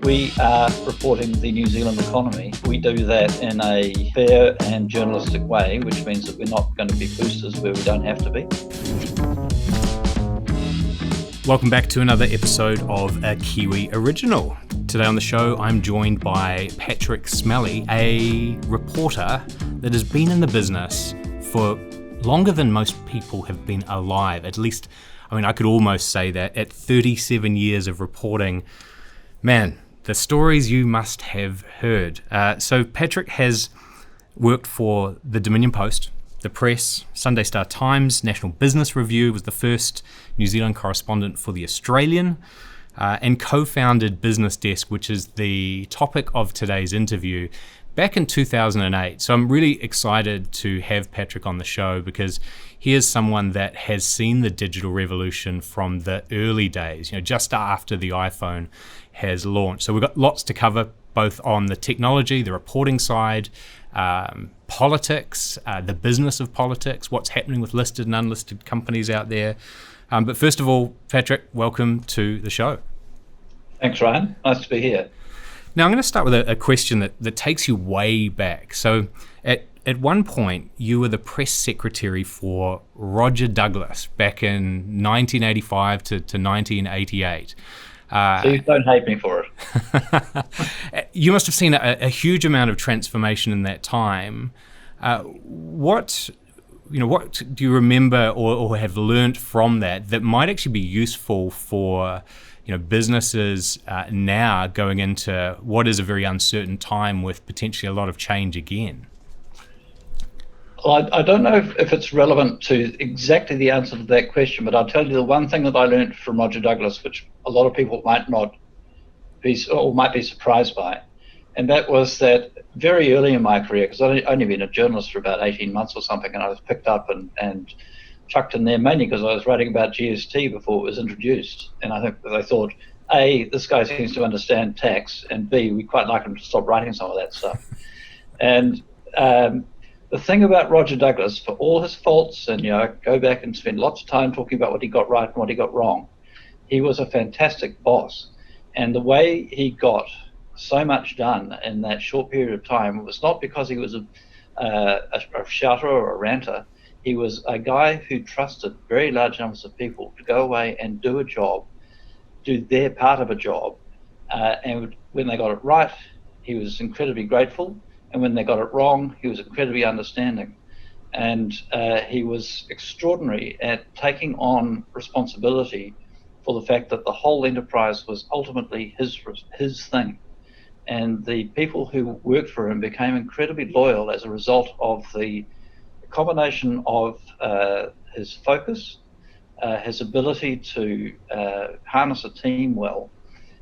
We are reporting the New Zealand economy. We do that in a fair and journalistic way, which means that we're not going to be boosters where we don't have to be. Welcome back to another episode of a Kiwi Original. Today on the show, I'm joined by Pattrick Smellie, a reporter that has been in the business for longer than most people have been alive. At least, I could almost say that at 37 years of reporting. Man, the stories you must have heard. So Pattrick has worked for the Dominion Post, the Press, Sunday Star Times, National Business Review, was the first New Zealand correspondent for the Australian, and co-founded BusinessDesk, which is the topic of today's interview, back in 2008. So I'm really excited to have Pattrick on the show because he is someone that has seen the digital revolution from the early days, just after the iPhone has launched. So we've got lots to cover, both on the technology, the reporting side, politics, the business of politics, what's happening with listed and unlisted companies out there. But first of all, Pattrick, welcome to the show. Thanks, Ryan. Nice to be here. Now, I'm going to start with a question that takes you way back. So at one point, you were the press secretary for Roger Douglas back in 1985 to 1988. Please don't hate me for it. You must have seen a huge amount of transformation in that time. What do you remember or have learnt from that might actually be useful for businesses now going into what is a very uncertain time with potentially a lot of change again? Well, I don't know if it's relevant to exactly the answer to that question, but I'll tell you the one thing that I learned from Roger Douglas, which a lot of people might not be or might be surprised by, and that was that very early in my career, because I'd only been a journalist for about 18 months or something, and I was picked up and chucked in there mainly because I was writing about GST before it was introduced, and I think that they thought, A, this guy seems to understand tax, and B, we quite like him to stop writing some of that stuff. And the thing about Roger Douglas, for all his faults, and go back and spend lots of time talking about what he got right and what he got wrong, he was a fantastic boss. And the way he got so much done in that short period of time was not because he was a shouter or a ranter. He was a guy who trusted very large numbers of people to go away and do a job, do their part of a job. And when they got it right, he was incredibly grateful. And when they got it wrong, he was incredibly understanding. And he was extraordinary at taking on responsibility for the fact that the whole enterprise was ultimately his thing. And the people who worked for him became incredibly loyal as a result of the combination of his focus, his ability to harness a team well,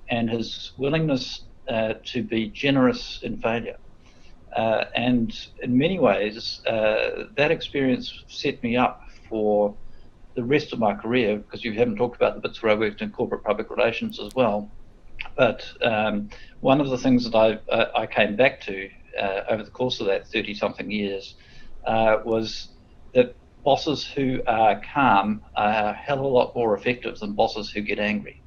and his willingness to be generous in failure. And in many ways, that experience set me up for the rest of my career, because you haven't talked about the bits where I worked in corporate public relations as well. But one of the things that I came back to over the course of that 30-something years was that bosses who are calm are a hell of a lot more effective than bosses who get angry.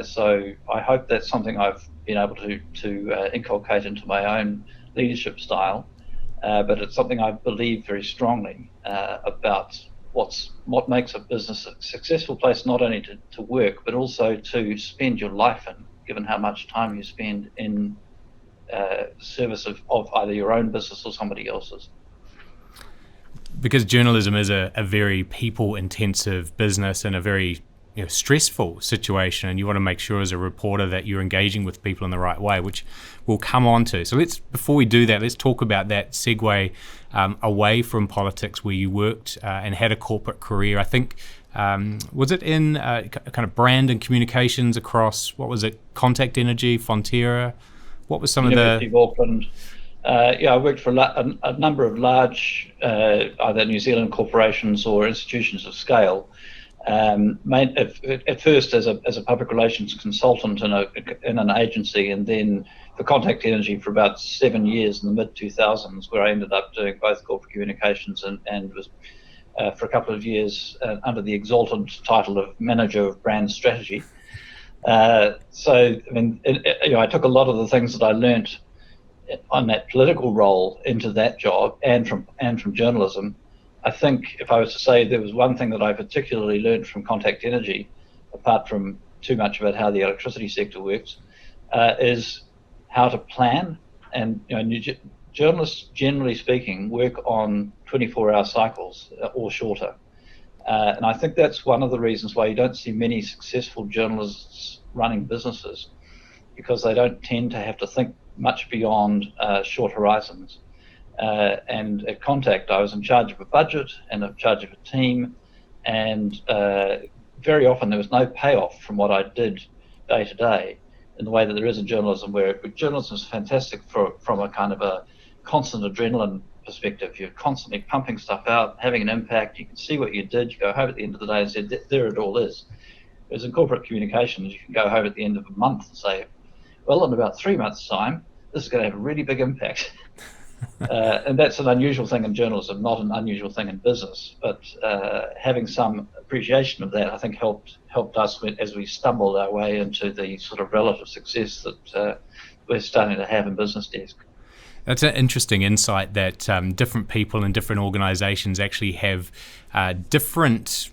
So I hope that's something I've been able to inculcate into my own leadership style, but it's something I believe very strongly about what makes a business a successful place, not only to work, but also to spend your life in, given how much time you spend in service of either your own business or somebody else's. Because journalism is a very people-intensive business and a very stressful situation, and you want to make sure as a reporter that you're engaging with people in the right way, which we'll come on to. So before we do that, let's talk about that segue away from politics, where you worked and had a corporate career. I think, was it in kind of brand and communications across, what was it, Contact Energy, Fonterra? What was some University of the... of Auckland. I worked for a number of large, either New Zealand corporations or institutions of scale. At first as a public relations consultant in an agency, and then for Contact Energy for about 7 years in the mid-2000s, where I ended up doing both corporate communications and was for a couple of years under the exultant title of Manager of Brand Strategy. So, I mean, I took a lot of the things that I learnt on that political role into that job and from journalism. I think if I was to say there was one thing that I particularly learnt from contact energy, apart from too much about how the electricity sector works, is how to plan. And journalists, generally speaking, work on 24-hour cycles or shorter. And I think that's one of the reasons why you don't see many successful journalists running businesses, because they don't tend to have to think much beyond short horizons. And at Contact, I was in charge of a budget and in charge of a team, and very often there was no payoff from what I did day to day, in the way that there is in journalism, where journalism is fantastic from a kind of a constant adrenaline perspective. You're constantly pumping stuff out, having an impact. You can see what you did. You go home at the end of the day and say, there it all is. Whereas in corporate communications, you can go home at the end of a month and say, well, in about 3 months' time, this is going to have a really big impact. And that's an unusual thing in journalism, not an unusual thing in business. But having some appreciation of that, I think, helped us as we stumbled our way into the sort of relative success that we're starting to have in BusinessDesk. That's an interesting insight that different people in different organizations actually have different,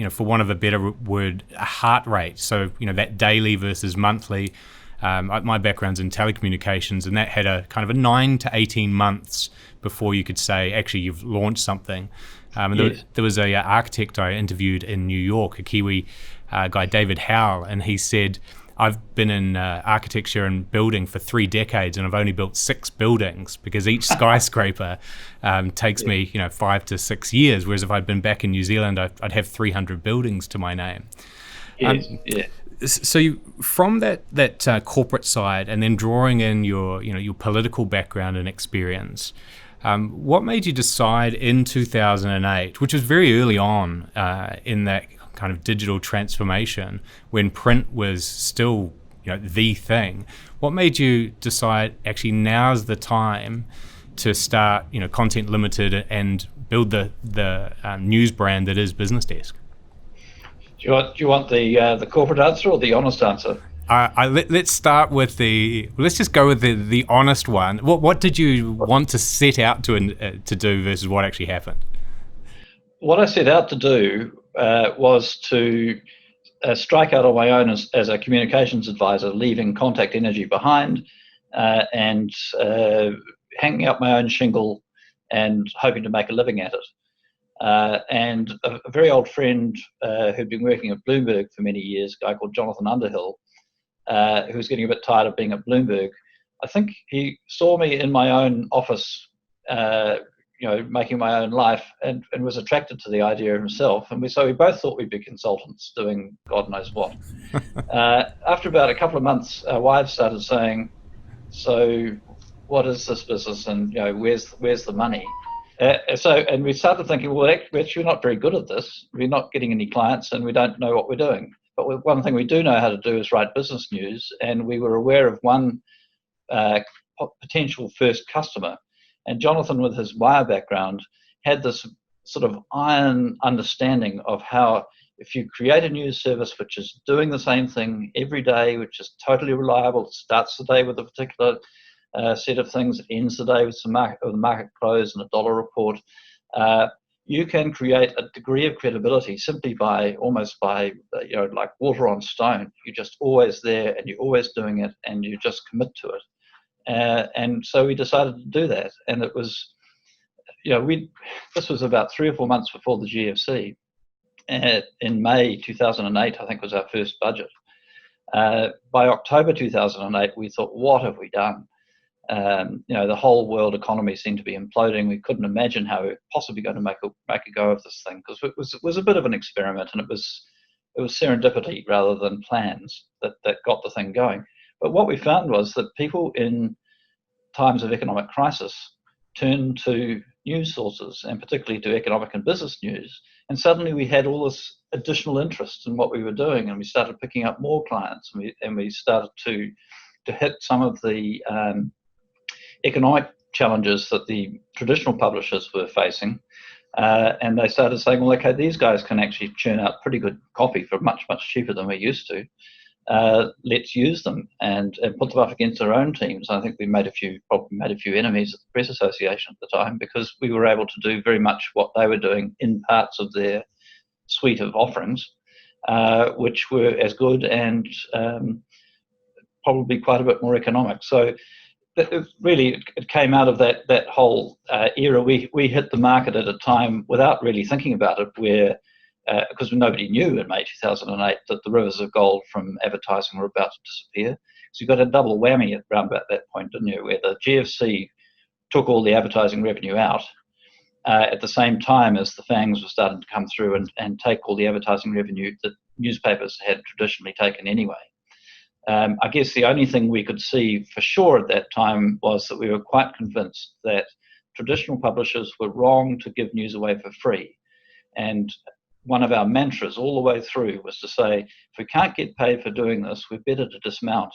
for want of a better word, a heart rate. So, that daily versus monthly. My background's in telecommunications, and that had a kind of a 9 to 18 months before you could say, actually, you've launched something. Yes. There was a architect I interviewed in New York, a Kiwi guy, David Howell, and he said, I've been in architecture and building for 3 decades, and I've only built 6 buildings, because each skyscraper takes me 5 to 6 years, whereas if I'd been back in New Zealand, I'd have 300 buildings to my name. Yes, yeah. So from that corporate side, and then drawing in your political background and experience, what made you decide in 2008, which was very early on in that kind of digital transformation, when print was still the thing, what made you decide actually now's the time to start Content Limited and build the news brand that is BusinessDesk? Do you want the corporate answer or the honest answer? Let's start with let's just go with the honest one. What did you want to set out to do versus what actually happened? What I set out to do was to strike out on my own as a communications advisor, leaving Contact Energy behind and hanging up my own shingle and hoping to make a living at it. And a very old friend who'd been working at Bloomberg for many years, a guy called Jonathan Underhill, who was getting a bit tired of being at Bloomberg. I think he saw me in my own office, making my own life, and was attracted to the idea himself. And so we both thought we'd be consultants doing God knows what. After about a couple of months, our wives started saying, so what is this business, and where's the money? And we started thinking, well, actually, we're not very good at this. We're not getting any clients, and we don't know what we're doing. But one thing we do know how to do is write business news, and we were aware of one potential first customer. And Jonathan, with his wire background, had this sort of iron understanding of how, if you create a news service which is doing the same thing every day, which is totally reliable, it starts the day with a particular set of things, ends the day with the market close and a dollar report, you can create a degree of credibility simply almost by like water on stone. You're just always there, and you're always doing it, and you just commit to it. And so we decided to do that, and it was, this was about 3 or 4 months before the GFC. In May 2008, I think, was our first budget. By October 2008, we thought, what have we done? The whole world economy seemed to be imploding. We couldn't imagine how we were possibly going to make a go of this thing, because it was a bit of an experiment, and it was serendipity rather than plans that got the thing going. But what we found was that people in times of economic crisis turn to news sources, and particularly to economic and business news. And suddenly we had all this additional interest in what we were doing, and we started picking up more clients, and we started to hit some of the economic challenges that the traditional publishers were facing. And they started saying, well, okay, these guys can actually churn out pretty good copy for much, much cheaper than we used to. let's use them and put them up against our own teams. I think we probably made a few enemies at the Press Association at the time, because we were able to do very much what they were doing in parts of their suite of offerings, which were as good and probably quite a bit more economic. So really, it came out of that whole era. We hit the market at a time without really thinking about it, where because nobody knew in May 2008 that the rivers of gold from advertising were about to disappear. So you got a double whammy around about that point, didn't you, where the GFC took all the advertising revenue out at the same time as the fangs were starting to come through and take all the advertising revenue that newspapers had traditionally taken anyway. I guess the only thing we could see for sure at that time was that we were quite convinced that traditional publishers were wrong to give news away for free. And one of our mantras all the way through was to say, if we can't get paid for doing this, we're better to dismount.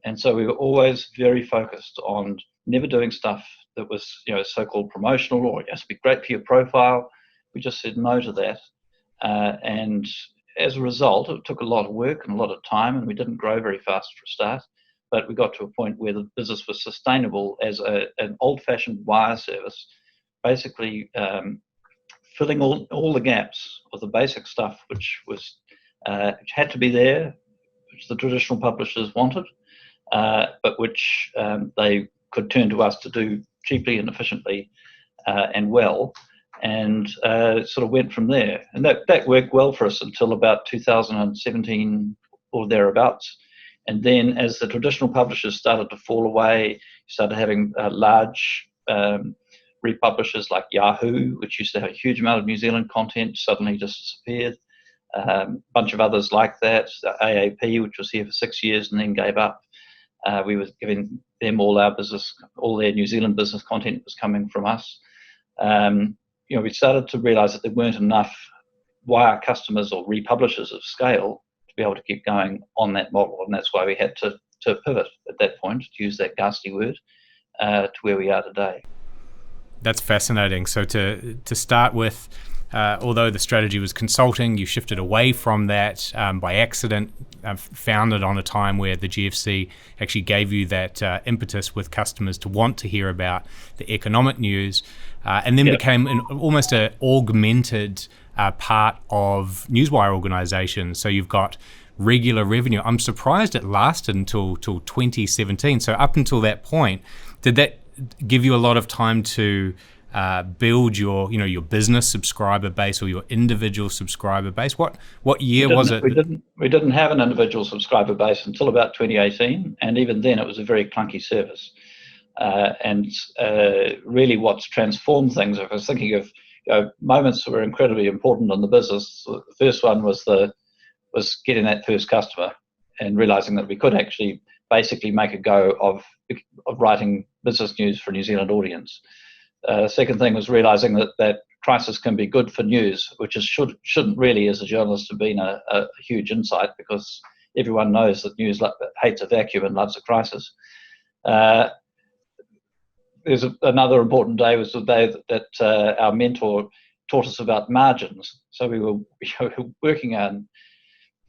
And so we were always very focused on never doing stuff that was, so-called promotional, or it has to be great for your profile. We just said no to that. And as a result, it took a lot of work and a lot of time, and we didn't grow very fast for a start. But we got to a point where the business was sustainable as an old-fashioned wire service, basically filling all the gaps of the basic stuff which had to be there, which the traditional publishers wanted, but which they could turn to us to do cheaply and efficiently and well, and sort of went from there. And that worked well for us until about 2017 or thereabouts. And then as the traditional publishers started to fall away, you started having large republishers like Yahoo, which used to have a huge amount of New Zealand content, suddenly just disappeared. A bunch of others like that, AAP, which was here for 6 years and then gave up. We were giving them all our business, all their New Zealand business content was coming from us. We started to realise that there weren't enough wire customers or republishers of scale to be able to keep going on that model, and that's why we had to pivot at that point, to use that ghastly word, to where we are today. That's fascinating. So to start with, although the strategy was consulting, you shifted away from that by accident, found it on a time where the GFC actually gave you that impetus with customers to want to hear about the economic news, and then became almost an augmented part of newswire organisations. So you've got regular revenue. I'm surprised it lasted until 2017. So up until that point, did that give you a lot of time to build your business subscriber base or your individual subscriber base? What year was it? We didn't have an individual subscriber base until about 2018, and even then it was a very clunky service. And really, what's transformed things, if I was thinking of moments that were incredibly important in the business, the first one was getting that first customer and realizing that we could actually basically make a go of writing business news for a New Zealand audience. The second thing was realizing that crisis can be good for news, which shouldn't really, as a journalist, have been a huge insight, because everyone knows that news hates a vacuum and loves a crisis. There's another important day was the day that our mentor taught us about margins. So we were working our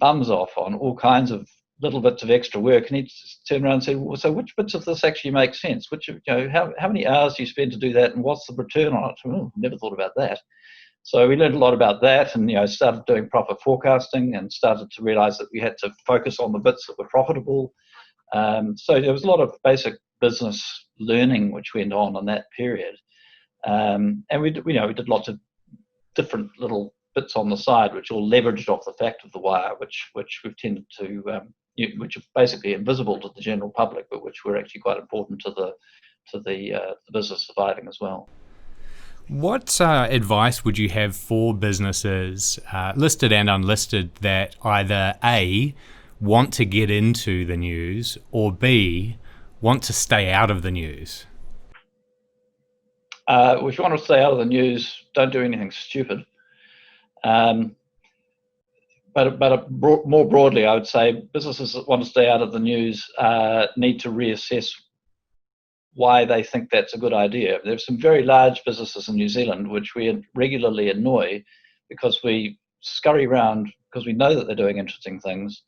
thumbs off on all kinds of little bits of extra work, and he turned around and said, well, so which bits of this actually make sense? How many hours do you spend to do that, and what's the return on it? Oh, never thought about that. So we learned a lot about that, and started doing proper forecasting, and started to realize that we had to focus on the bits that were profitable. So there was a lot of basic business learning which went on in that period, and we did lots of different little bits on the side which all leveraged off the fact of the wire, which we've tended to which are basically invisible to the general public, but which were actually quite important to the business surviving as well. What advice would you have for businesses, listed and unlisted, that either A, want to get into the news, or B, want to stay out of the news? If you want to stay out of the news, don't do anything stupid. But more broadly, I would say businesses that want to stay out of the news need to reassess why they think that's a good idea. There's some very large businesses in New Zealand which we regularly annoy because we scurry around because we know that they're doing interesting things,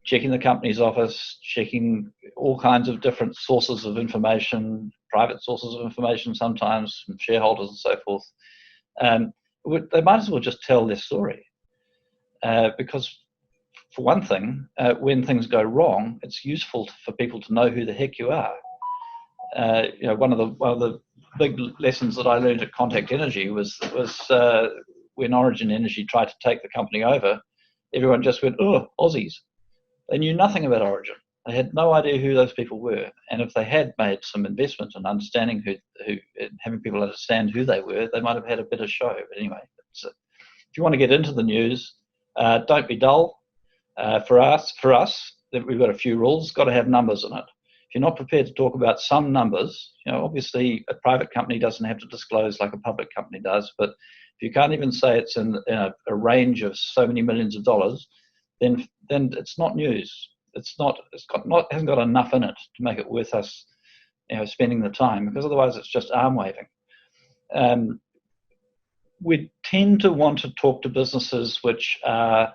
checking the company's office, checking all kinds of different sources of information, private sources of information sometimes, from shareholders and so forth. They might as well just tell their story. Because for one thing, when things go wrong, it's useful for people to know who the heck you are. One of the big lessons that I learned at Contact Energy was when Origin Energy tried to take the company over, everyone just went, "Oh, Aussies." They knew nothing about Origin. They had no idea who those people were. And if they had made some investment in understanding having people understand who they were, they might have had a better show. But anyway, if you want to get into the news, don't be dull. For us, we've got a few rules. It's got to have numbers in it. If you're not prepared to talk about some numbers, obviously a private company doesn't have to disclose like a public company does, but if you can't even say it's in a range of so many millions of dollars, then it's not news. Hasn't got enough in it to make it worth us, spending the time, because otherwise it's just arm waving. We tend to want to talk to businesses which have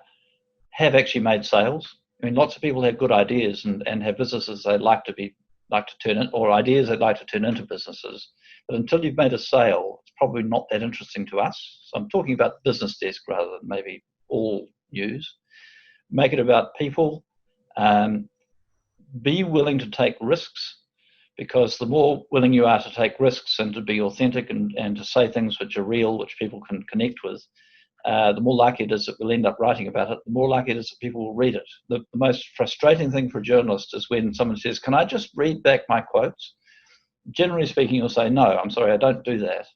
actually made sales. I mean, lots of people have good ideas and have businesses they'd like to turn in, or ideas they'd like to turn into businesses. But until you've made a sale, it's probably not that interesting to us. So I'm talking about BusinessDesk rather than maybe all news. Make it about people. Be willing to take risks, because the more willing you are to take risks and to be authentic and to say things which are real, which people can connect with, the more likely it is that we'll end up writing about it, the more likely it is that people will read it. The most frustrating thing for a journalist is when someone says, "Can I just read back my quotes?" Generally speaking, you'll say, "No, I'm sorry, I don't do that."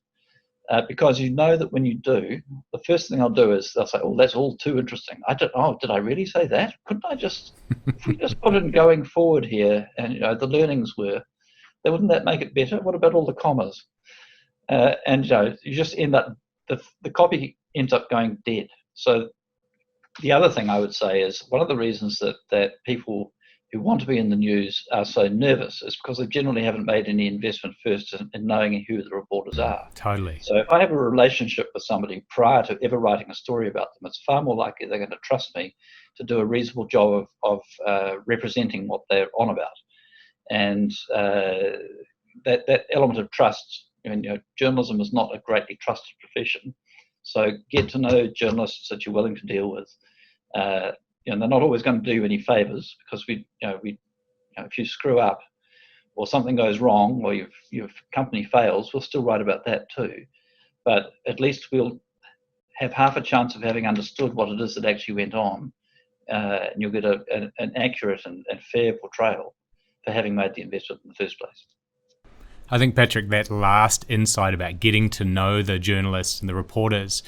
Because you know that when you do, the first thing they'll do is they'll say, "Oh, that's all too interesting. Did I really say that? Couldn't I just, if we just put in going forward here, and the learnings were, then wouldn't that make it better? What about all the commas?" You just end up, the copy ends up going dead. So the other thing I would say is one of the reasons that people who want to be in the news are so nervous is because they generally haven't made any investment first in knowing who the reporters are. Totally. So if I have a relationship with somebody prior to ever writing a story about them, it's far more likely they're going to trust me to do a reasonable job of representing what they're on about. And that element of trust, journalism is not a greatly trusted profession. So get to know journalists that you're willing to deal with. They're not always going to do you any favors, because if you screw up or something goes wrong or your company fails, we'll still write about that too. But at least we'll have half a chance of having understood what it is that actually went on, and you'll get an accurate and fair portrayal for having made the investment in the first place. I think, Pattrick, that last insight about getting to know the journalists and the reporters,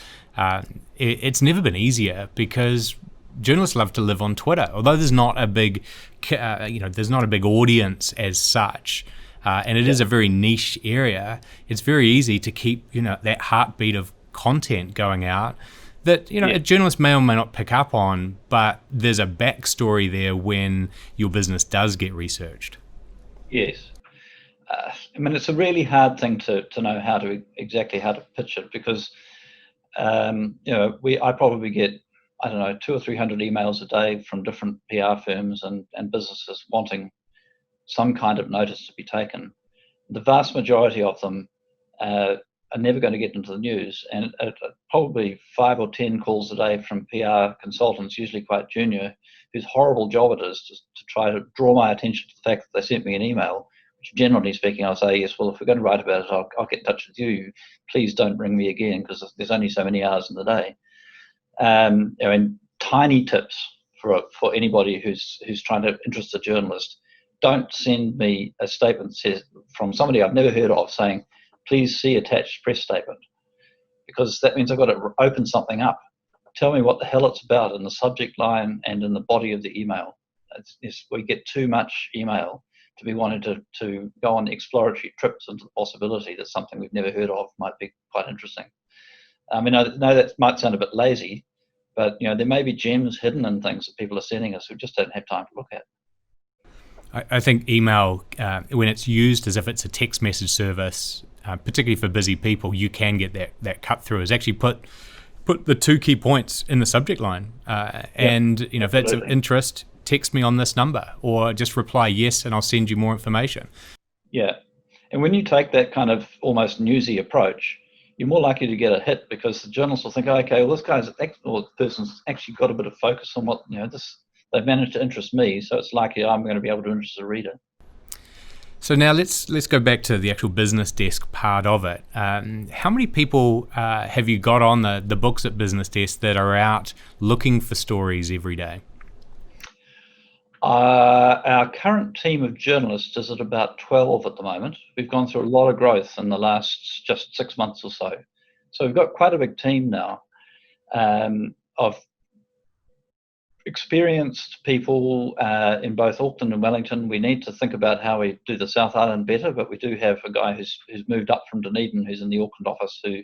it's never been easier, because journalists love to live on Twitter. Although there's not a big, there's not a big audience as such, and it is a very niche area. It's very easy to keep, that heartbeat of content going out that, a journalist may or may not pick up on, but there's a backstory there when your business does get researched. Yes. It's a really hard thing to know exactly how to pitch it, because, I probably get, 200 or 300 emails a day from different PR firms and businesses wanting some kind of notice to be taken. The vast majority of them are never going to get into the news, and probably 5 or 10 calls a day from PR consultants, usually quite junior, whose horrible job it is to try to draw my attention to the fact that they sent me an email. Generally speaking, I'll say, yes, well, if we're going to write about it, I'll get in touch with you. Please don't ring me again, because there's only so many hours in the day. And tiny tips for anybody who's trying to interest a journalist: don't send me a statement from somebody I've never heard of saying, "Please see attached press statement," because that means I've got to open something up. Tell me what the hell it's about in the subject line and in the body of the email. We get too much email to be wanting to go on exploratory trips into the possibility that something we've never heard of might be quite interesting. I know that might sound a bit lazy, but there may be gems hidden in things that people are sending us who just don't have time to look at. I think email, when it's used as if it's a text message service, particularly for busy people, you can get that cut through. Is actually put the 2 key points in the subject line, and if that's of interest, text me on this number, or just reply yes and I'll send you more information. Yeah. And when you take that kind of almost newsy approach, you're more likely to get a hit, because the journalists will think, oh, okay, well, this guy's or person's actually got a bit of focus on what, they've managed to interest me, so it's likely I'm going to be able to interest the reader. So now let's go back to the actual business desk part of it. How many people have you got on the books at Business Desk that are out looking for stories every day? Our current team of journalists is at about 12 at the moment. We've gone through a lot of growth in the last just 6 months or so. So we've got quite a big team now of experienced people in both Auckland and Wellington. We need to think about how we do the South Island better, but we do have a guy who's moved up from Dunedin, who's in the Auckland office, who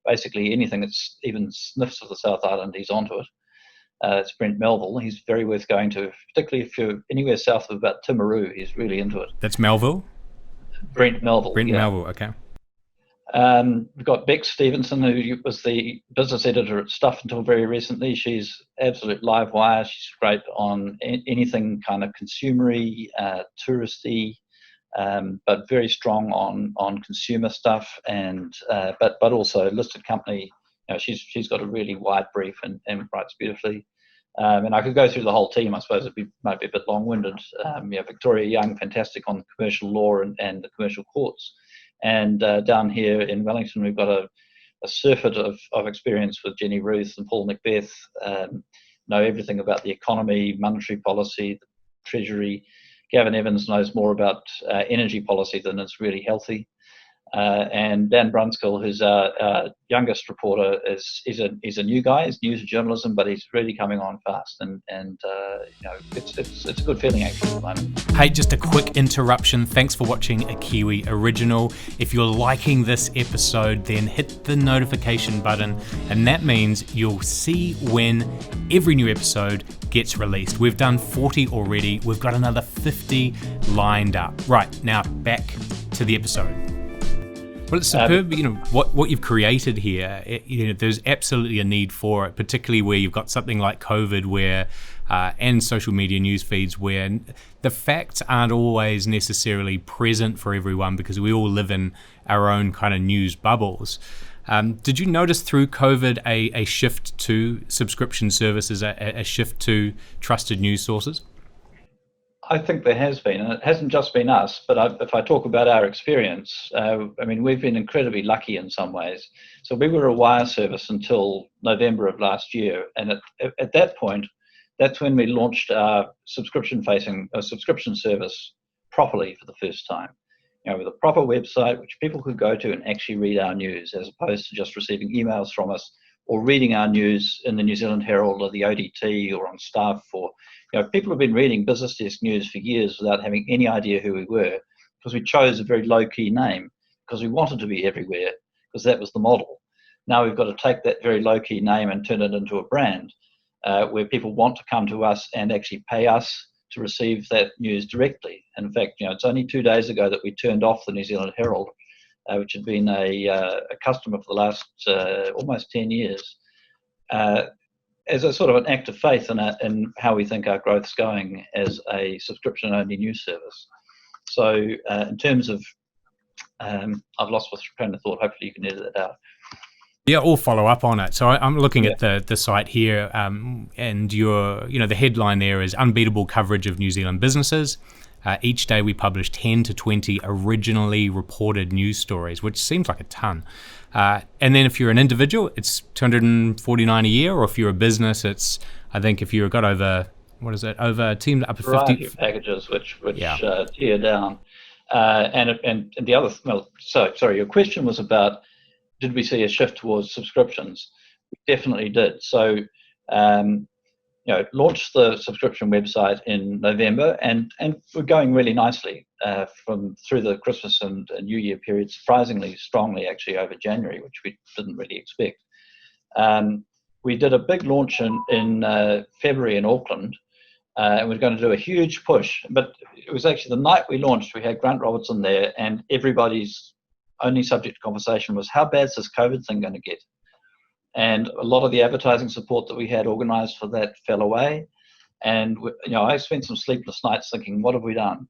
basically anything that's even sniffs of the South Island, he's onto it. It's Brent Melville. He's very worth going to, particularly if you're anywhere south of about Timaru. He's really into it. That's Melville? Brent Melville. Brent Melville, okay. We've got Beck Stevenson, who was the business editor at Stuff until very recently. She's absolute live wire. She's great on anything kind of consumery, touristy, but very strong on consumer stuff, and but also listed company. She's got a really wide brief and writes beautifully. And I could go through the whole team. I suppose might be a bit long-winded. Victoria Young, fantastic on commercial law and the commercial courts. And down here in Wellington, we've got a surfeit of experience with Jenny Ruth and Paul Macbeth, know everything about the economy, monetary policy, the Treasury. Gavin Evans knows more about energy policy than is really healthy. And Dan Brunskill, who's our youngest reporter, is a new guy. He's new to journalism, but he's really coming on fast, and it's a good feeling actually at the moment. Hey, just a quick interruption. Thanks for watching a Kiwi original. If you're liking this episode, then hit the notification button, and that means you'll see when every new episode gets released. We've done 40 already. We've got another 50 lined up. Right, now back to the episode. Well, it's superb, what you've created here. There's absolutely a need for it, particularly where you've got something like COVID, where and social media news feeds, where the facts aren't always necessarily present for everyone, because we all live in our own kind of news bubbles. Did you notice through COVID a shift to subscription services, a shift to trusted news sources? I think there has been, and it hasn't just been us, but if I talk about our experience, we've been incredibly lucky in some ways. So we were a wire service until November of last year, and at that point, that's when we launched our subscription service properly for the first time. With a proper website which people could go to and actually read our news, as opposed to just receiving emails from us or reading our news in the New Zealand Herald or the ODT or on Stuff. Or people have been reading Business Desk news for years without having any idea who we were, because we chose a very low-key name because we wanted to be everywhere, because that was the model. Now we've got to take that very low-key name and turn it into a brand where people want to come to us and actually pay us to receive that news directly. And in fact, it's only 2 days ago that we turned off the New Zealand Herald, which had been a customer for the last almost 10 years, as a sort of an act of faith in how we think our growth's going as a subscription-only news service. So in terms of, I've lost my train of thought. Hopefully you can edit that out. Yeah, or follow up on it. So I'm looking at the site here, and the headline there is unbeatable coverage of New Zealand businesses. Each day we publish 10 to 20 originally reported news stories, which seems like a ton. And then if you're an individual, it's $249 a year, or if you're a business, it's, I think if you've got over teams up to 50 packages, which tier down. And the other, sorry, your question was about, did we see a shift towards subscriptions? We definitely did. So, launched the subscription website in November, and we're going really nicely through the Christmas and New Year period, surprisingly strongly actually over January, which we didn't really expect. We did a big launch in February in Auckland, and we're going to do a huge push. But it was actually the night we launched, we had Grant Robertson there, and everybody's only subject to conversation was, how bad is this COVID thing going to get? And a lot of the advertising support that we had organised for that fell away. And I spent some sleepless nights thinking, what have we done?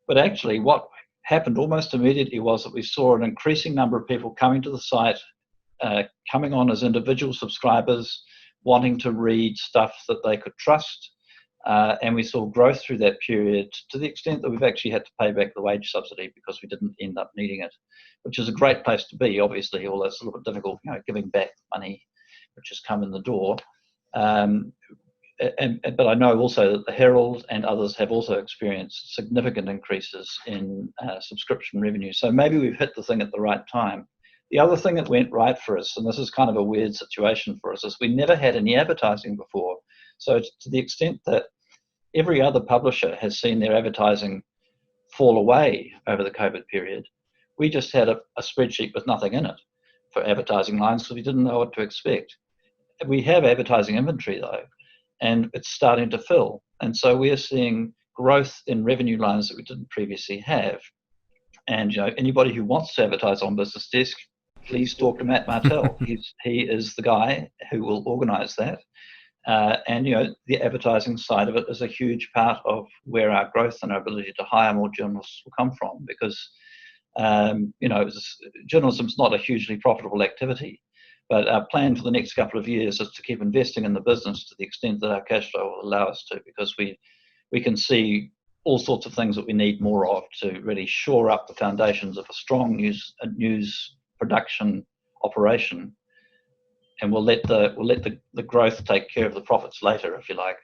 But actually, what happened almost immediately was that we saw an increasing number of people coming to the site, coming on as individual subscribers, wanting to read stuff that they could trust. And we saw growth through that period to the extent that we've actually had to pay back the wage subsidy because we didn't end up needing it, which is a great place to be, obviously, although it's a little bit difficult, giving back money which has come in the door. But I know also that the Herald and others have also experienced significant increases in subscription revenue. So maybe we've hit the thing at the right time. The other thing that went right for us, and this is kind of a weird situation for us, is we never had any advertising before. So to the extent that every other publisher has seen their advertising fall away over the COVID period, we just had a spreadsheet with nothing in it for advertising lines because we didn't know what to expect. We have advertising inventory though, and it's starting to fill. And so we're seeing growth in revenue lines that we didn't previously have. And anybody who wants to advertise on BusinessDesk, please talk to Matt Martell. He is the guy who will organize that. And the advertising side of it is a huge part of where our growth and our ability to hire more journalists will come from, because journalism is not a hugely profitable activity, but our plan for the next couple of years is to keep investing in the business to the extent that our cash flow will allow us to, because we can see all sorts of things that we need more of to really shore up the foundations of a strong news production operation. And we'll let the growth take care of the profits later, if you like.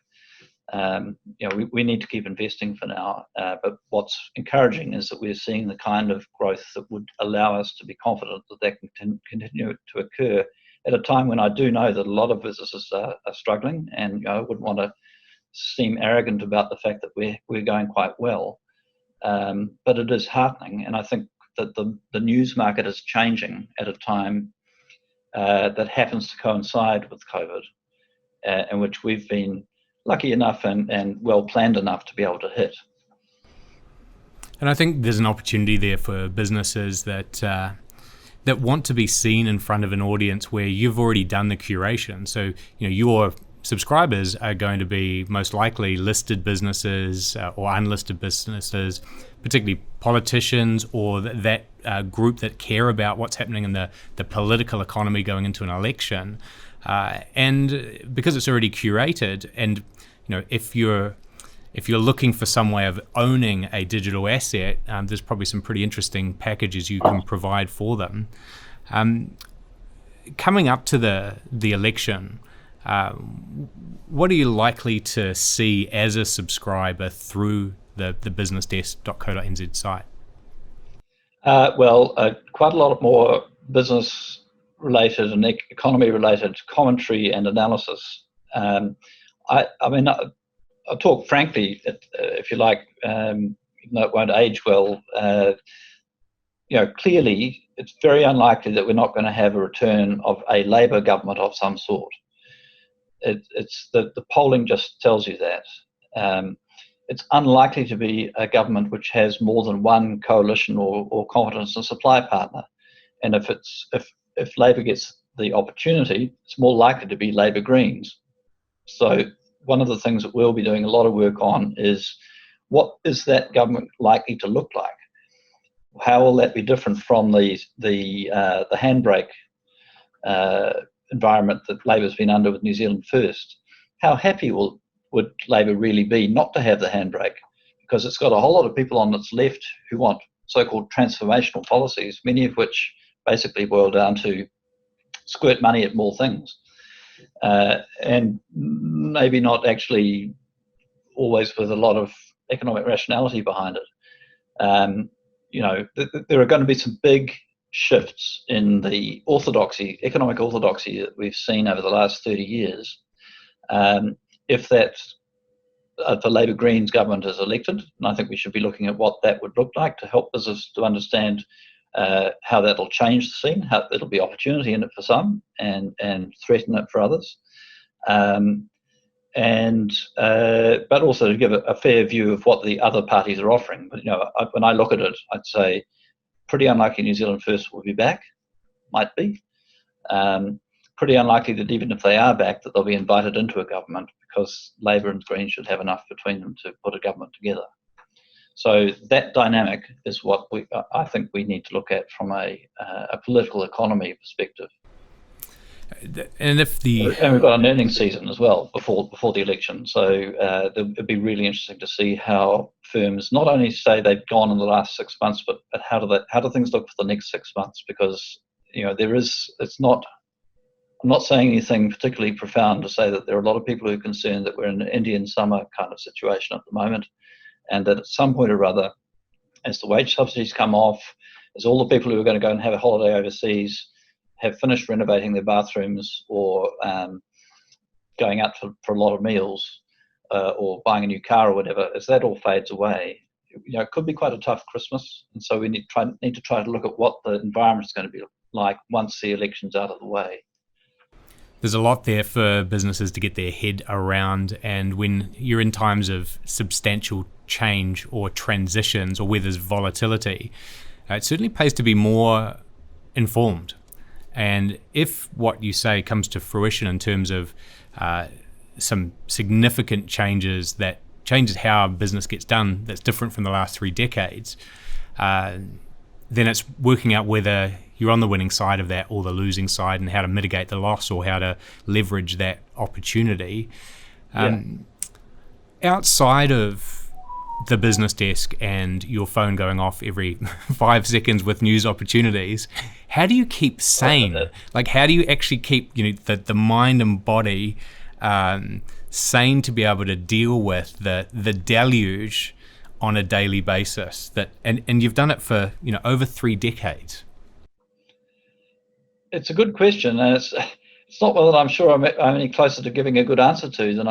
We need to keep investing for now. But what's encouraging is that we're seeing the kind of growth that would allow us to be confident that can continue to occur at a time when I do know that a lot of businesses are struggling, and I wouldn't want to seem arrogant about the fact that we're going quite well. But it is heartening, and I think that the news market is changing at a time that happens to coincide with COVID, in which we've been lucky enough and well planned enough to be able to hit. And I think there's an opportunity there for businesses that want to be seen in front of an audience where you've already done the curation. So your subscribers are going to be most likely listed businesses or unlisted businesses, particularly politicians or that group that care about what's happening in the political economy going into an election. And because it's already curated, and if you're looking for some way of owning a digital asset, there's probably some pretty interesting packages you can provide for them. Coming up to the election, what are you likely to see as a subscriber through the businessdesk.co.nz site? Quite a lot more business-related and economy-related commentary and analysis. I'll talk frankly, if you like, even though it won't age well. Clearly, it's very unlikely that we're not going to have a return of a Labour government of some sort. It's the polling just tells you that. It's unlikely to be a government which has more than one coalition or confidence and supply partner. And if Labour gets the opportunity, it's more likely to be Labour Greens. So one of the things that we'll be doing a lot of work on is, what is that government likely to look like? How will that be different from the handbrake environment that Labour's been under with New Zealand First? How happy would Labour really be not to have the handbrake? Because it's got a whole lot of people on its left who want so-called transformational policies, many of which basically boil down to squirt money at more things, and maybe not actually always with a lot of economic rationality behind it. There are going to be some big shifts in the economic orthodoxy that we've seen over the last 30 years. If the Labour Greens government is elected, and I think we should be looking at what that would look like to help business to understand how that'll change the scene, how there'll be opportunity in it for some and threaten it for others. But also to give a fair view of what the other parties are offering. But when I look at it, I'd say pretty unlikely New Zealand First will be back. Might be. Pretty unlikely that even if they are back, that they'll be invited into a government, because Labor and Greens should have enough between them to put a government together. So that dynamic is what I think we need to look at from a political economy perspective. And we've got an earnings season as well before the election, so it'd be really interesting to see how firms not only say they've gone in the last 6 months, but how do things look for the next 6 months? Because I'm not saying anything particularly profound to say that there are a lot of people who are concerned that we're in an Indian summer kind of situation at the moment, and that at some point or other, as the wage subsidies come off, as all the people who are going to go and have a holiday overseas have finished renovating their bathrooms or going out for a lot of meals or buying a new car or whatever, as that all fades away, it could be quite a tough Christmas. And so we need to try to look at what the environment is going to be like once the election's out of the way. There's a lot there for businesses to get their head around, and when you're in times of substantial change or transitions or where there's volatility, it certainly pays to be more informed. And if what you say comes to fruition in terms of some significant changes that changes how business gets done, that's different from the last 3 decades, then it's working out whether you're on the winning side of that or the losing side, and how to mitigate the loss or how to leverage that opportunity. Outside of the business desk and your phone going off every 5 seconds with news opportunities, how do you keep sane? Like, how do you actually keep the mind and body sane to be able to deal with the deluge on a daily basis? And you've done it for over 3 decades. It's a good question, and it's not one that I'm sure I'm any closer to giving a good answer to than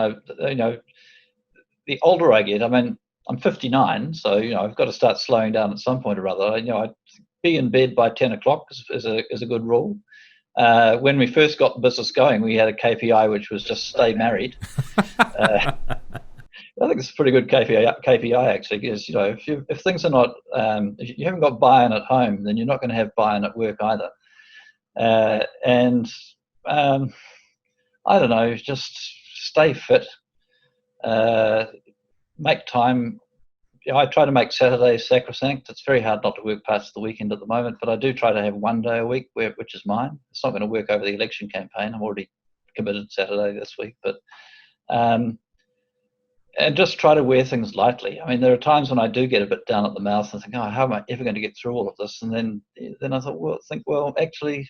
the older I get. I mean, I'm 59, so I've got to start slowing down at some point or other. I'd be in bed by 10 o'clock is a good rule. When we first got the business going, we had a KPI which was just stay married. I think it's a pretty good KPI actually, because if things are not, if you haven't got buy-in at home, then you're not going to have buy-in at work either. And I don't know, just stay fit. Make time. I try to make Saturdays sacrosanct. It's very hard not to work past the weekend at the moment, but I do try to have one day a week which is mine. It's not going to work over the election campaign. I'm already committed Saturday this week, but and just try to wear things lightly. I mean, there are times when I do get a bit down at the mouth and think, oh, how am I ever going to get through all of this? And then I thought, well, actually,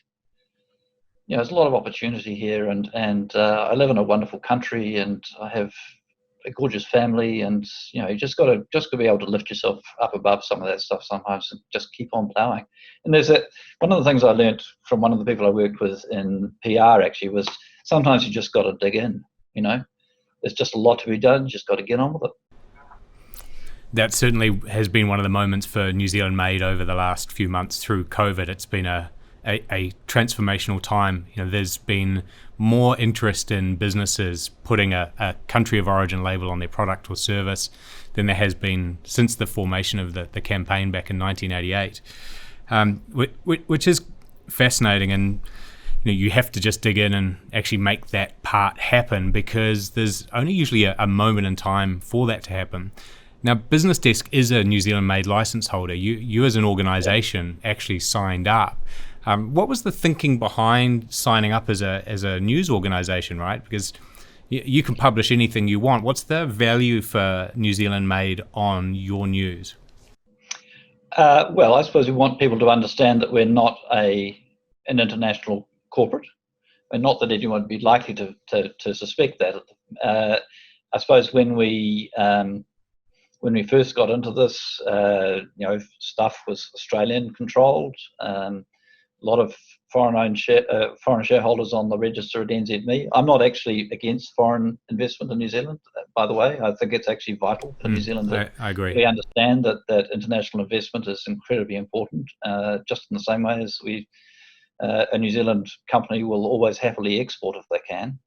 there's a lot of opportunity here, and I live in a wonderful country, and I have a gorgeous family, and you just got to be able to lift yourself up above some of that stuff sometimes and just keep on plowing. And there's one of the things I learned from one of the people I worked with in PR actually was sometimes you just got to dig in. There's just a lot to be done. You just got to get on with it. That certainly has been one of the moments for New Zealand Made over the last few months through COVID. It's been a transformational time. There's been more interest in businesses putting a country of origin label on their product or service than there has been since the formation of the campaign back in 1988, which is fascinating. And you have to just dig in and actually make that part happen, because there's only usually a moment in time for that to happen. Now, BusinessDesk is a New Zealand Made license holder. You as an organisation actually signed up. What was the thinking behind signing up as a news organisation, right? Because you can publish anything you want. What's the value for New Zealand Made on your news? Well, I suppose we want people to understand that we're not an international corporate, and not that anyone would be likely to suspect that. I suppose when we first got into this, stuff was Australian controlled. A lot of foreign shareholders on the register at NZME. I'm not actually against foreign investment in New Zealand, by the way. I think it's actually vital for New Zealand. I agree. We understand that international investment is incredibly important, just in the same way as a New Zealand company will always happily export if they can.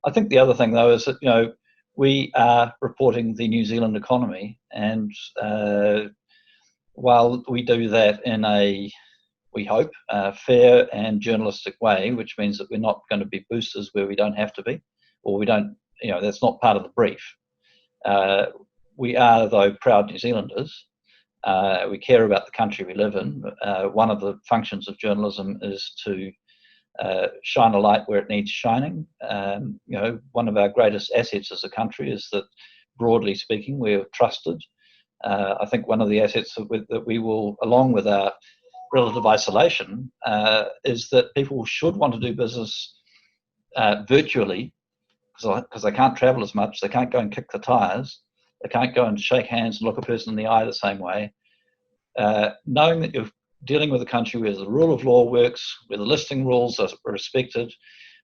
I think the other thing, though, is that we are reporting the New Zealand economy, and while we do that in we hope, fair and journalistic way, which means that we're not going to be boosters where we don't have to be, or we don't that's not part of the brief. We are, though, proud New Zealanders. We care about the country we live in. One of the functions of journalism is to shine a light where it needs shining. One of our greatest assets as a country is that, broadly speaking, we're trusted. I think one of the assets that we will, along with our relative isolation, is that people should want to do business virtually, because they can't travel as much, they can't go and kick the tires, they can't go and shake hands and look a person in the eye the same way. Knowing that you're dealing with a country where the rule of law works, where the listing rules are respected,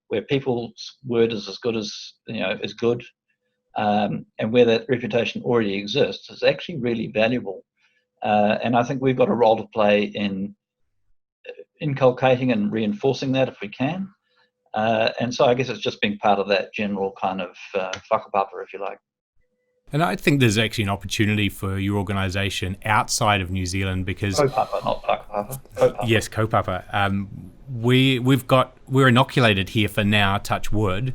where people's word is as good as is good, and where that reputation already exists, is actually really valuable. And I think we've got a role to play in inculcating and reinforcing that if we can. And so I guess it's just being part of that general kind of whakapapa, if you like. And I think there's actually an opportunity for your organisation outside of New Zealand because... Kaupapa, not whakapapa. Kaupapa. Yes, kaupapa. We're inoculated here for now, touch wood.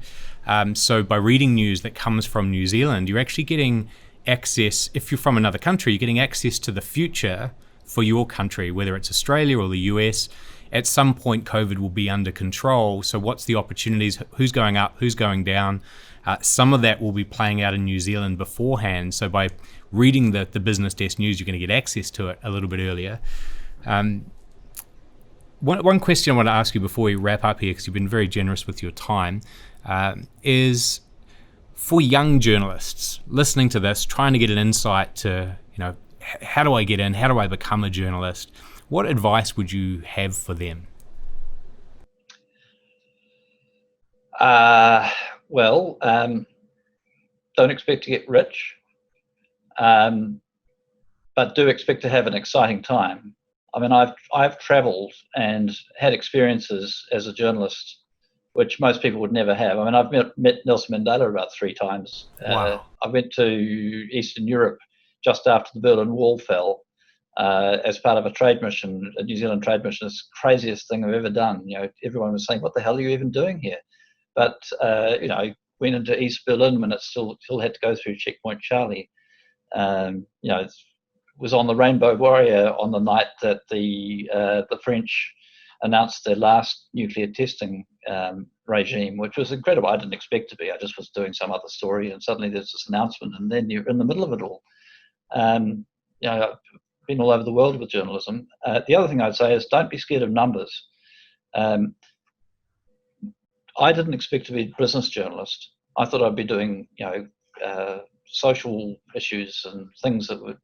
So by reading news that comes from New Zealand, you're actually getting access, if you're from another country, you're getting access to the future for your country, whether it's Australia or the US. At some point, COVID will be under control. So what's the opportunities? Who's going up? Who's going down? Some of that will be playing out in New Zealand beforehand. So by reading the Business Desk news, you're going to get access to it a little bit earlier. One question I want to ask you before we wrap up here, because you've been very generous with your time, is for young journalists listening to this, trying to get an insight to, how do I get in? How do I become a journalist? What advice would you have for them? Don't expect to get rich, but do expect to have an exciting time. I mean, I've travelled and had experiences as a journalist which most people would never have. I mean, I've met Nelson Mandela about 3 times. Wow. I went to Eastern Europe just after the Berlin Wall fell as part of a trade mission, a New Zealand trade mission. It's the craziest thing I've ever done. Everyone was saying, "What the hell are you even doing here?" But went into East Berlin when it still had to go through Checkpoint Charlie. Was on the Rainbow Warrior on the night that the French announced their last nuclear testing regime, which was incredible. I didn't expect to be. I just was doing some other story, and suddenly there's this announcement, and then you're in the middle of it all. I've been all over the world with journalism. The other thing I'd say is don't be scared of numbers. I didn't expect to be a business journalist. I thought I'd be doing, social issues and things that would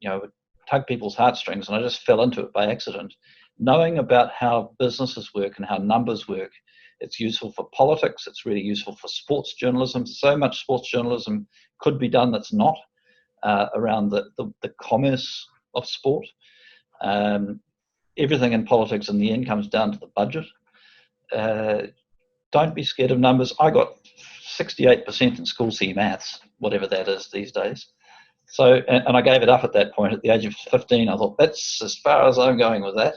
tug people's heartstrings, and I just fell into it by accident. Knowing about how businesses work and how numbers work, it's useful for politics. It's really useful for sports journalism. So much sports journalism could be done that's not around the commerce of sport. Everything in politics in the end comes down to the budget. Don't be scared of numbers. I got 68% in school C maths, whatever that is these days. So, and I gave it up at that point. At the age of 15, I thought, that's as far as I'm going with that.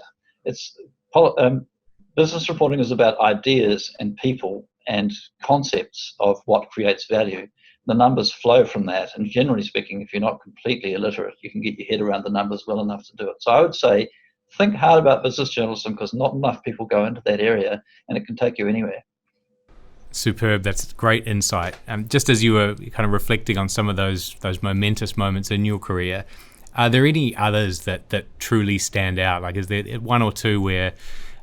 Business reporting is about ideas and people and concepts of what creates value. The numbers flow from that. And generally speaking, if you're not completely illiterate, you can get your head around the numbers well enough to do it. So I would say, think hard about business journalism, because not enough people go into that area, and it can take you anywhere. Superb. That's great insight. Just as you were kind of reflecting on some of those momentous moments in your career, are there any others that truly stand out? Like, is there one or two where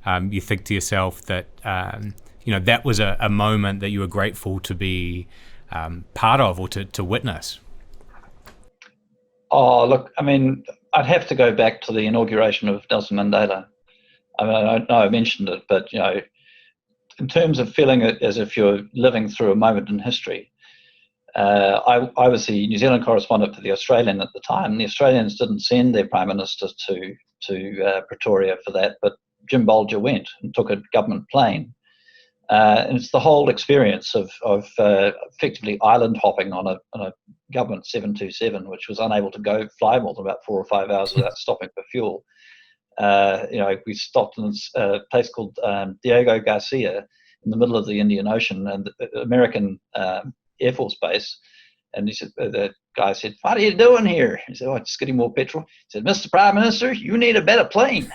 you think to yourself that that was a moment that you were grateful to be part of or to witness? Oh, look, I mean, I'd have to go back to the inauguration of Nelson Mandela. I mean, I know I mentioned it, but in terms of feeling it as if you're living through a moment in history, I was the New Zealand correspondent for the Australian at the time. The Australians didn't send their Prime Minister to Pretoria for that, but Jim Bolger went and took a government plane. And it's the whole experience of effectively island hopping on a government 727, which was unable to fly more than about 4 or 5 hours without stopping for fuel. We stopped in a place called Diego Garcia in the middle of the Indian Ocean, and the American Air Force Base. And he said, the guy said, "What are you doing here?" He said, "Oh, just getting more petrol." He said, "Mr. Prime Minister, you need a better plane."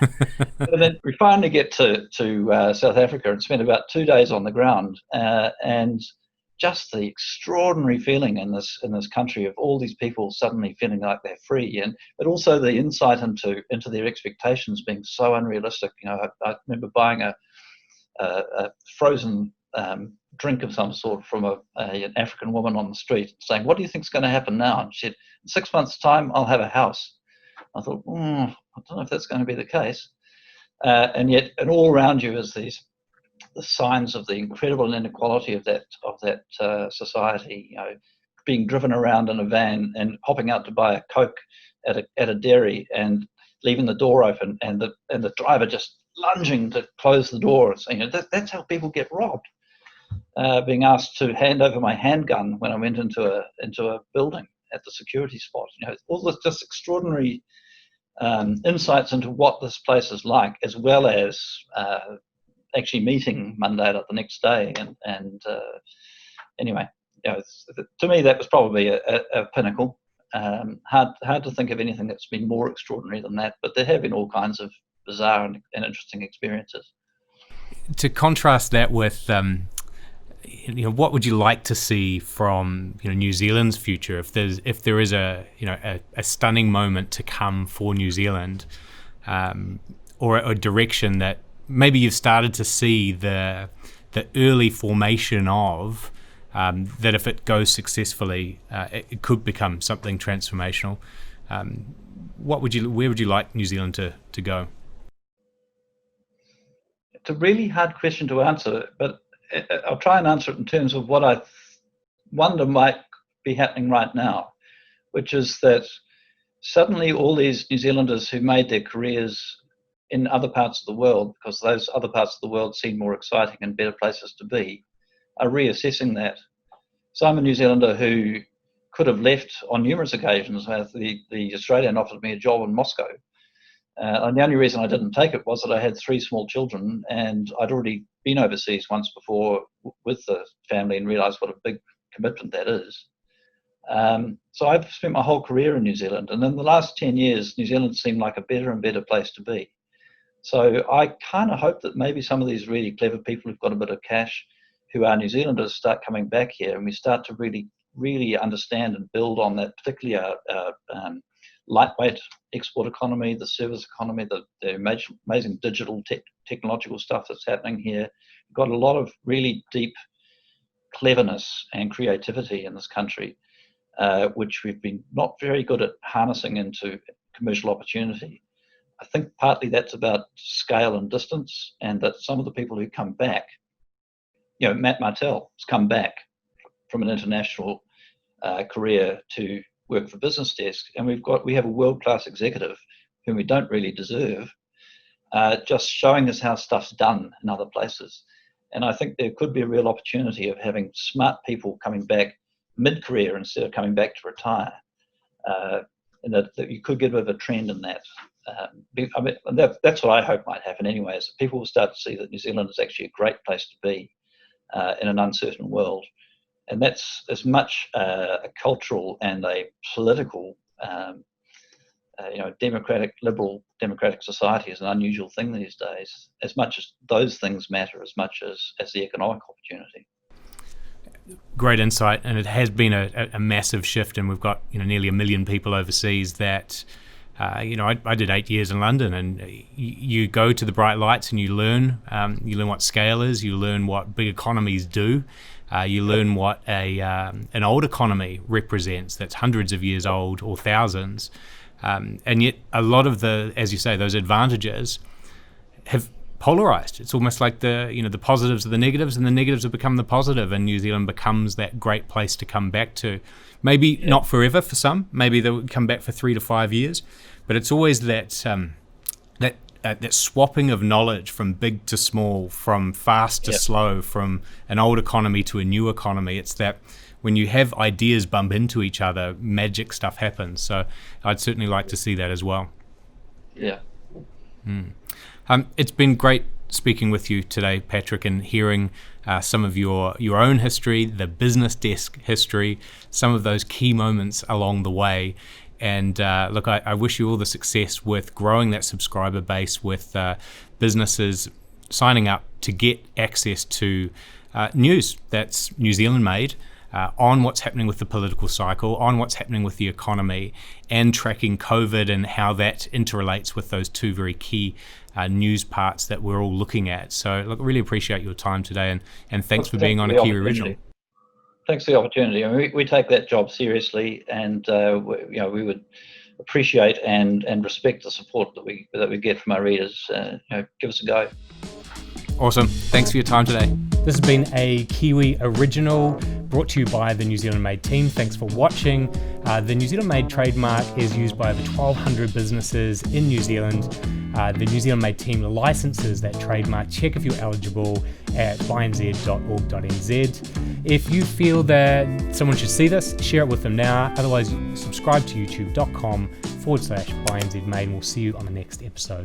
And then we finally get to South Africa and spent about 2 days on the ground, and just the extraordinary feeling in this country of all these people suddenly feeling like they're free, but also the insight into their expectations being so unrealistic. I remember buying a frozen drink of some sort from an African woman on the street, saying, "What do you think is going to happen now?" And she said, "In 6 months' time, I'll have a house." I thought, I don't know if that's going to be the case. And yet, and all around you is the signs of the incredible inequality of that society. Being driven around in a van and hopping out to buy a Coke at a dairy and leaving the door open, and the driver just lunging to close the door. So, that's how people get robbed. Being asked to hand over my handgun when I went into a building at the security spot. All this just extraordinary insights into what this place is like, as well as actually meeting Mandela the next day. And anyway, to me that was probably a pinnacle. Hard to think of anything that's been more extraordinary than that. But there have been all kinds of bizarre and interesting experiences. To contrast that with what would you like to see from New Zealand's future? If there is a stunning moment to come for New Zealand, or a direction that maybe you've started to see the early formation of, that if it goes successfully, it could become something transformational. Where would you like New Zealand to go? It's a really hard question to answer, but I'll try and answer it in terms of what I wonder might be happening right now, which is that suddenly all these New Zealanders who made their careers in other parts of the world, because those other parts of the world seem more exciting and better places to be, are reassessing that. So I'm a New Zealander who could have left on numerous occasions. The Australian offered me a job in Moscow. And the only reason I didn't take it was that I had 3 small children, and I'd already been overseas once before with the family and realised what a big commitment that is. So I've spent my whole career in New Zealand, and in the last 10 years, New Zealand seemed like a better and better place to be. So I kind of hope that maybe some of these really clever people who've got a bit of cash, who are New Zealanders, start coming back here, and we start to really, really understand and build on that, particularly our lightweight export economy, the service economy, the amazing digital technological stuff that's happening here. We've got a lot of really deep cleverness and creativity in this country, which we've been not very good at harnessing into commercial opportunity. I think partly that's about scale and distance, and that some of the people who come back, Matt Martell has come back from an international career to work for BusinessDesk, and we have a world-class executive whom we don't really deserve, just showing us how stuff's done in other places. And I think there could be a real opportunity of having smart people coming back mid-career instead of coming back to retire, and that you could get a bit of a trend in that. That's what I hope might happen anyway, is that people will start to see that New Zealand is actually a great place to be in an uncertain world. And that's as much a cultural and a political, liberal democratic society is an unusual thing these days, as much as those things matter as much as the economic opportunity. Great insight, and it has been a massive shift, and we've got nearly 1 million people overseas that, I did 8 years in London, and you go to the bright lights and you learn what scale is, you learn what big economies do. You learn what an old economy represents that's hundreds of years old or thousands. And yet a lot of as you say, those advantages have polarized. It's almost like the positives are the negatives, and the negatives have become the positive, and New Zealand becomes that great place to come back to. Maybe not forever for some, maybe they'll come back for 3 to 5 years, but it's always that swapping of knowledge from big to small, from fast to slow, from an old economy to a new economy. It's that when you have ideas bump into each other, magic stuff happens. So I'd certainly like to see that as well. Yeah. It's been great speaking with you today, Pattrick, and hearing some of your own history, the BusinessDesk history, some of those key moments along the way. And look, I wish you all the success with growing that subscriber base, with businesses signing up to get access to news that's New Zealand made, on what's happening with the political cycle, on what's happening with the economy, and tracking COVID and how that interrelates with those two very key news parts that we're all looking at. So look, really appreciate your time today, and thanks for being on a Kiwi Original. Thanks for the opportunity. I mean, we take that job seriously, and we would appreciate and respect the support that we get from our readers. Give us a go. Awesome. Thanks for your time today. This has been a Kiwi Original brought to you by the New Zealand Made team. Thanks for watching. The New Zealand Made trademark is used by over 1,200 businesses in New Zealand. The New Zealand Made team licenses that trademark. Check if you're eligible at bynz.org.nz. If you feel that someone should see this, share it with them now. Otherwise, subscribe to youtube.com/bynzmade, and we'll see you on the next episode.